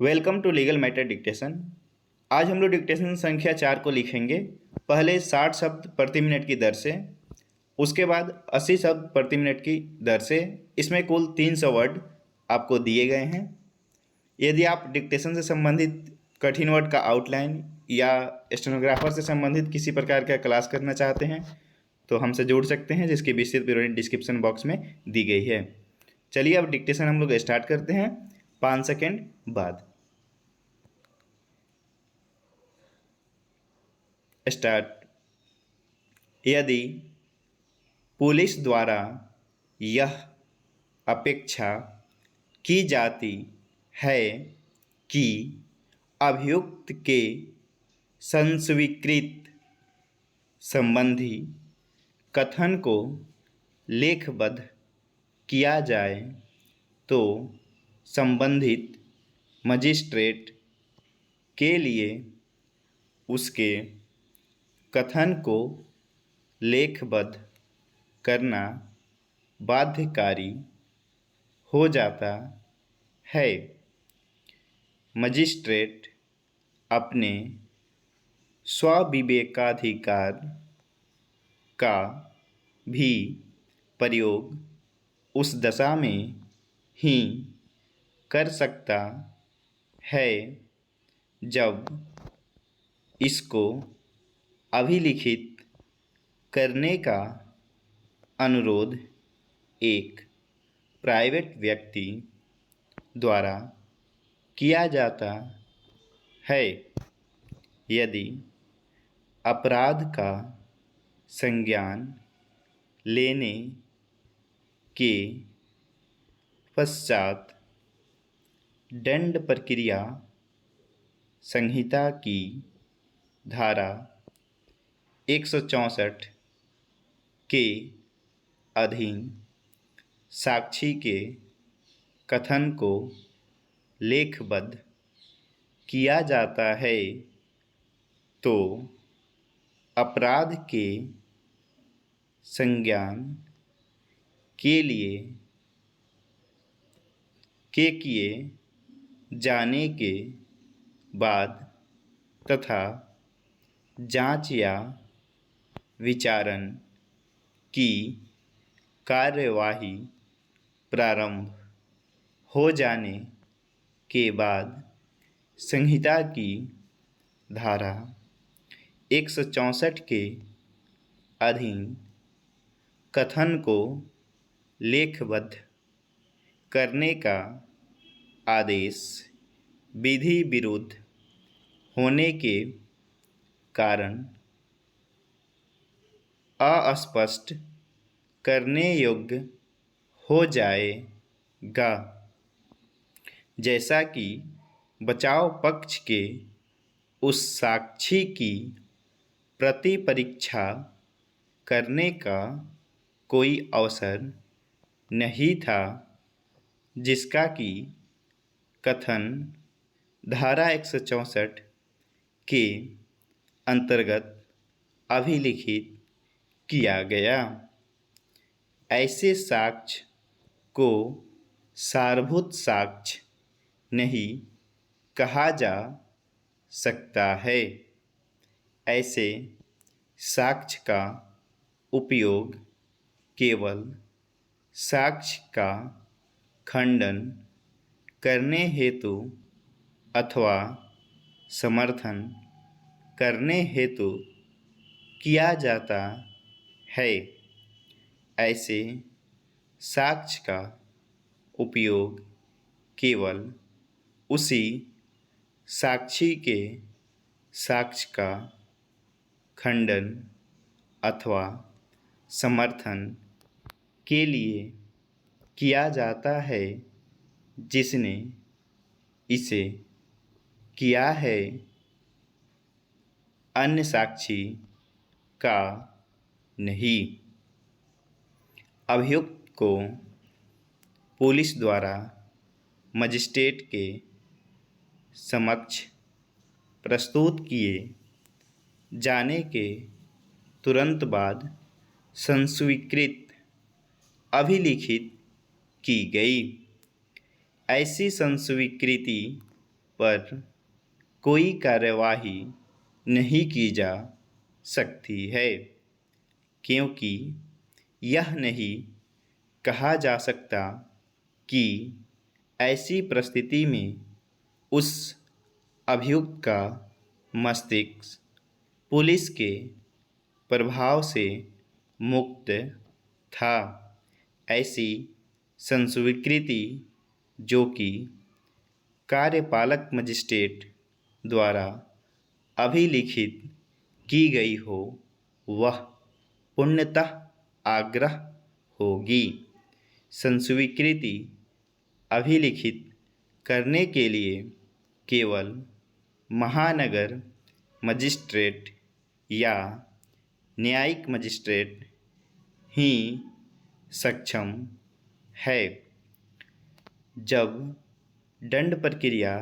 Welcome to legal matter dictation. आज हम लोग डिक्टेशन संख्या 4 को लिखेंगे। पहले 60 शब्द प्रति मिनट की दर से, उसके बाद 80 शब्द प्रति मिनट की दर से। इसमें कुल 300 वर्ड आपको दिए गए हैं। यदि आप डिक्टेशन से संबंधित कठिन वर्ड का आउटलाइन या स्टेनोग्राफर से संबंधित किसी प्रकार का क्लास करना चाहते हैं तो हमसे जुड़ सकते हैं, जिसकी विस्तृत विवरण डिस्क्रिप्शन बॉक्स में दी गई है। चलिए अब डिक्टेशन हम लोग स्टार्ट करते हैं 5 सेकेंड बाद। स्टार्ट। यदि पुलिस द्वारा यह अपेक्षा की जाती है कि अभियुक्त के संस्वीकृत संबंधी कथन को लेखबद्ध किया जाए तो संबंधित मजिस्ट्रेट के लिए उसके कथन को लेखबद्ध करना बाध्यकारी हो जाता है। मजिस्ट्रेट अपने स्वविवेकाधिकार का भी प्रयोग उस दशा में ही कर सकता है जब इसको अभिलिखित करने का अनुरोध एक प्राइवेट व्यक्ति द्वारा किया जाता है। यदि अपराध का संज्ञान लेने के पश्चात दंड प्रक्रिया संहिता की धारा 164 के अधीन साक्षी के कथन को लेखबद्ध किया जाता है तो अपराध के संज्ञान के लिए किए जाने के बाद तथा जांच या विचारण की कार्यवाही प्रारंभ हो जाने के बाद संहिता की धारा 164 के अधीन कथन को लेखबद्ध करने का आदेश विधि विरुद्ध होने के कारण अस्पष्ट करने योग्य हो जाएगा, जैसा कि बचाव पक्ष के उस साक्षी की प्रति परीक्षा करने का कोई अवसर नहीं था जिसका कि कथन धारा 164 के अंतर्गत अभिलिखित किया गया। ऐसे साक्ष्य को सारभूत साक्ष्य नहीं कहा जा सकता है। ऐसे साक्ष्य का उपयोग केवल साक्ष्य का खंडन करने हेतु अथवा समर्थन करने हेतु किया जाता है। ऐसे साक्ष्य का उपयोग केवल उसी साक्षी के साक्ष्य का खंडन अथवा समर्थन के लिए किया जाता है जिसने इसे किया है। अन्य साक्षी का नहीं। अभियुक्त को पुलिस द्वारा मजिस्ट्रेट के समक्ष प्रस्तुत किए जाने के तुरंत बाद संस्वीकृत अभिलिखित की गई। ऐसी संस्वीकृति पर कोई कार्यवाही नहीं की जा सकती है, क्योंकि यह नहीं कहा जा सकता कि ऐसी परिस्थिति में उस अभियुक्त का मस्तिष्क पुलिस के प्रभाव से मुक्त था। ऐसी संस्वीकृति जो कि कार्यपालक मजिस्ट्रेट द्वारा अभिलिखित की गई हो, वह पूर्णतः आग्रह होगी। संस्वीकृति अभिलिखित करने के लिए केवल महानगर मजिस्ट्रेट या न्यायिक मजिस्ट्रेट ही सक्षम है। जब दंड प्रक्रिया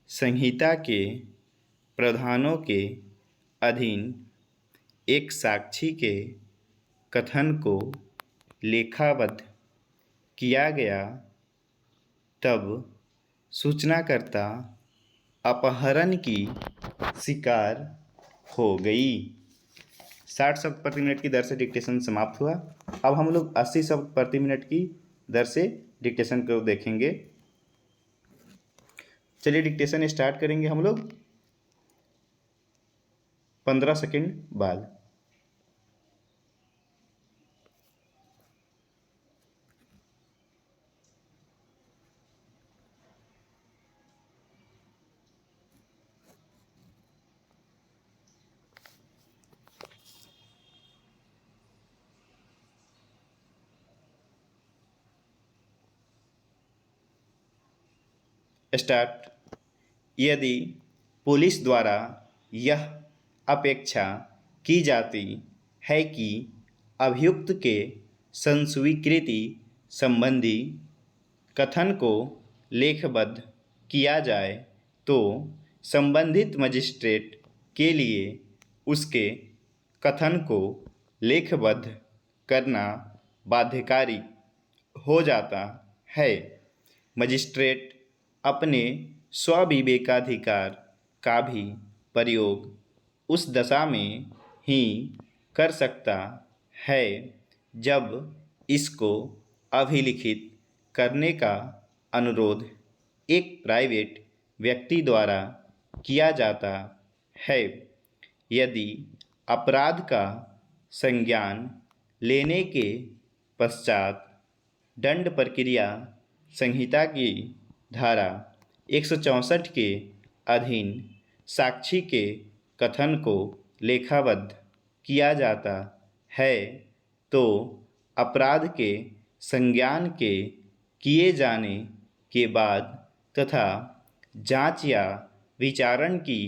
संहिता के प्रावधानों के अधीन एक साक्षी के कथन को लेखाबद्ध किया गया, तब सूचनाकर्ता अपहरण की शिकार हो गई। 60 शब्द प्रति मिनट की दर से डिक्टेशन समाप्त हुआ। अब हम लोग 80 शब्द प्रति मिनट की दर से डिक्टेशन को देखेंगे। चलिए डिक्टेशन स्टार्ट करेंगे हम लोग 15 सेकंड बाद। स्टार्ट। यदि पुलिस द्वारा यह अपेक्षा की जाती है कि अभियुक्त के संस्वीकृति संबंधी कथन को लेखबद्ध किया जाए, तो संबंधित मजिस्ट्रेट के लिए उसके कथन को लेखबद्ध करना बाध्यकारी हो जाता है। मजिस्ट्रेट अपने स्वविवेकाधिकार का भी प्रयोग उस दशा में ही कर सकता है जब इसको अभिलिखित करने का अनुरोध एक प्राइवेट व्यक्ति द्वारा किया जाता है। यदि अपराध का संज्ञान लेने के पश्चात दंड प्रक्रिया संहिता की धारा 164 के अधीन साक्षी के कथन को लेखाबद्ध किया जाता है, तो अपराध के संज्ञान के किए जाने के बाद तथा जांच या विचारण की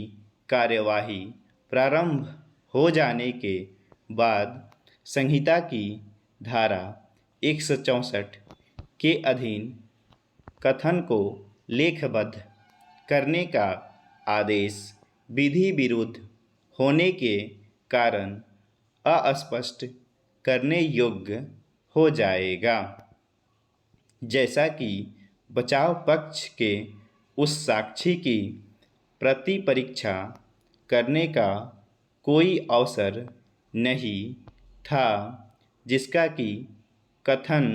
कार्यवाही प्रारंभ हो जाने के बाद संहिता की धारा 164 के अधीन कथन को लेखबद्ध करने का आदेश विधि विरुद्ध होने के कारण अस्पष्ट करने योग्य हो जाएगा। जैसा कि बचाव पक्ष के उस साक्षी की प्रति परीक्षा करने का कोई अवसर नहीं था जिसका कि कथन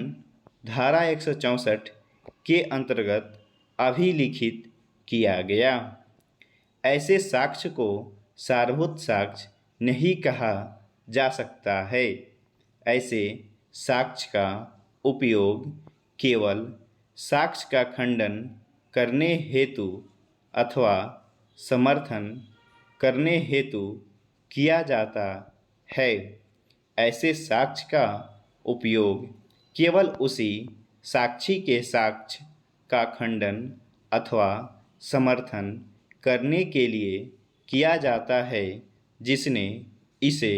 धारा 164 के अंतर्गत अभिलिखित किया गया। ऐसे साक्ष्य को सारभूत साक्ष्य नहीं कहा जा सकता है। ऐसे साक्ष्य का उपयोग केवल साक्ष्य का खंडन करने हेतु अथवा समर्थन करने हेतु किया जाता है। ऐसे साक्ष्य का उपयोग केवल उसी साक्षी के साक्ष्य का खंडन अथवा समर्थन करने के लिए किया जाता है जिसने इसे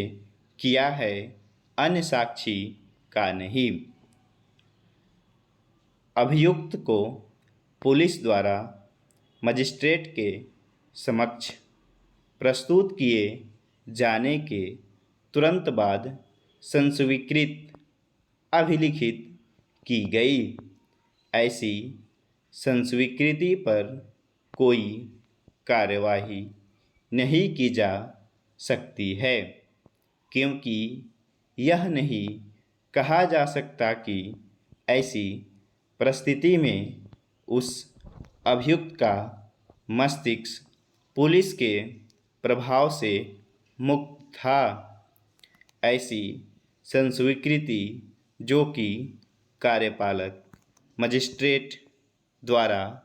किया है, अन्य साक्षी का नहीं। अभियुक्त को पुलिस द्वारा मजिस्ट्रेट के समक्ष प्रस्तुत किए जाने के तुरंत बाद संस्वीकृत अभिलिखित की गई। ऐसी संस्वीकृति पर कोई कार्यवाही नहीं की जा सकती है, क्योंकि यह नहीं कहा जा सकता कि ऐसी परिस्थिति में उस अभियुक्त का मस्तिष्क पुलिस के प्रभाव से मुक्त था। ऐसी संस्वीकृति जो कि कार्यपालक मजिस्ट्रेट द्वारा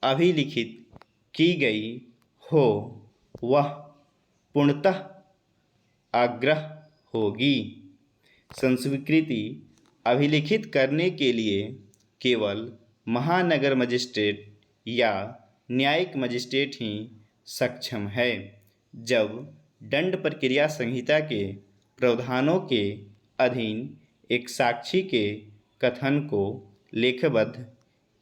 अभिलिखित की गई हो, वह पूर्णतः आग्रह होगी। संस्वीकृति अभिलिखित करने के लिए केवल महानगर मजिस्ट्रेट या न्यायिक मजिस्ट्रेट ही सक्षम है। जब दंड प्रक्रिया संहिता के प्रावधानों के अधीन एक साक्षी के कथन को लेखबद्ध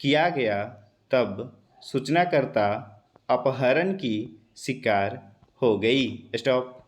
किया गया, तब सूचनाकर्ता अपहरण की शिकार हो गई। स्टॉप।